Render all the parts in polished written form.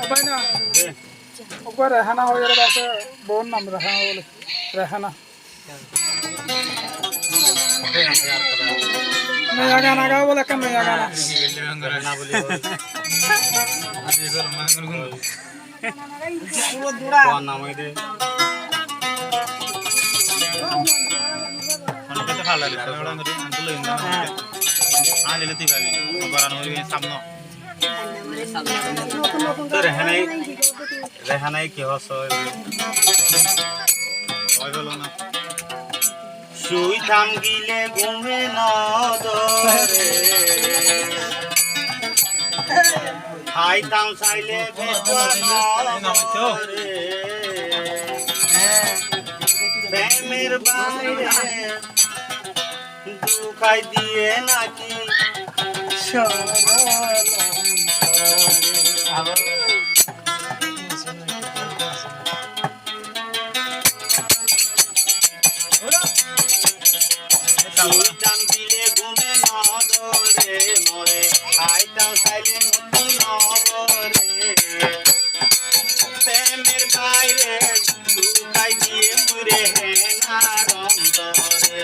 ভাই না ওপর রেহানা হয়ে গেল আছে বোন নাম রেহানা বলে রেহানা नया गाना गाओ बोला का नया गाना कौन नाम है दे अनके तो खाला ले बड़ा अंदर अंदर ले ना हां ले लेती भाई बरानो ये सामने तो रहना ही की हसो ওই বলো না শুই থাম গিলে ঘুমে না ধরে খাইতাম চাইলে ভিতর ধরে প্রেমের বাইরে দুখাই দিয়ে নাকি শুইতাম দিলে ঘুমে নদরে মরে খাইতাম চাইলে নতুন নগরে প্রেমের বাইরে দুখাই দিয়ে মুরে হেনার অন্তরে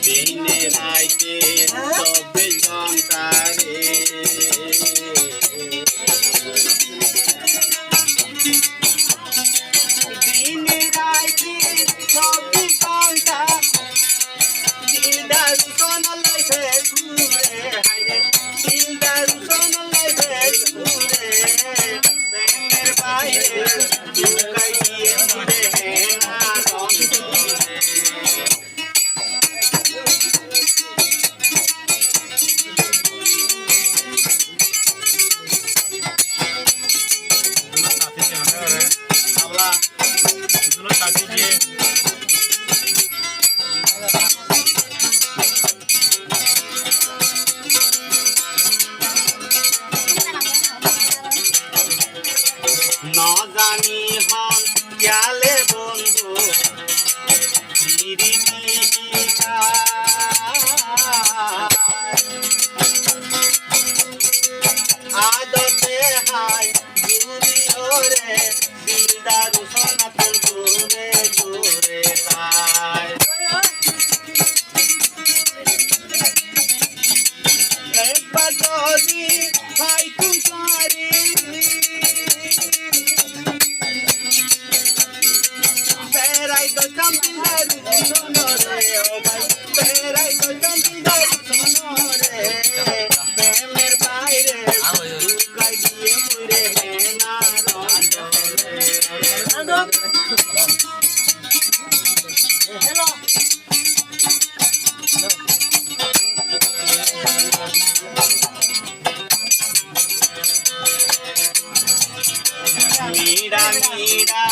দিনে রাইতে চব্বিশ ঘন্টা রে দিনে রাইতে চব্বিশ ঘন্টা দিলদার কোন লাইফে ঘুরে হাইরে দিলদার কোন লাইফে ঘুরে প্রেমের বাইরে দুকাই দিয়ে মুরে হেনা অন্তরে না জানি হন ক্যালে বন্ধু আদতে হাই গুরি ওরে দিলদার সোনাতল ঘুরে ঘুরে তাই একবার যদি ভাই তুমারি Perai do campingar sonore, oh bhai. Perai do campingar sonore. Premer baire, dukai diye mure hena rondore. Hello. Meera Meera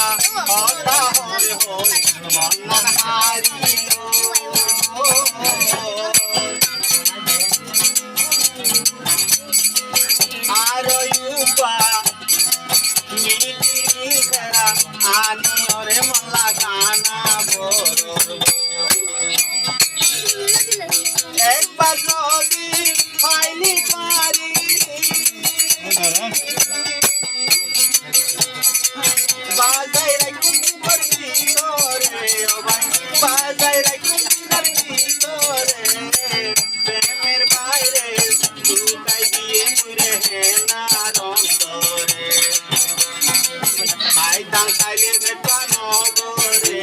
होता होय होय मन हारिलो आरोयुपा मीठी करा आनी ओरे मला गाना बोरो एक बार जोगी फाइली पारी बाजाय राखून बरती तोरे ओ भाई बाजाय राखून बरती तोरे प्रेमेर বাইরে দুকাই দিয়ে মুরে হেনা অন্তরে খাইতাম খাইলে ভেটা নগরে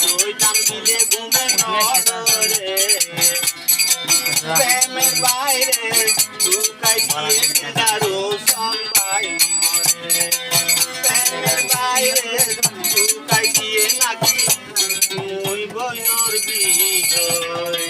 শুইতাম দিলে ঘুমে নগরে প্রেমের বাইরে দুকাই দিয়ে দিদারো সম্বাই মরে বাইরে দুকাই দিয়ে নাকি মুই বইনর বিজয়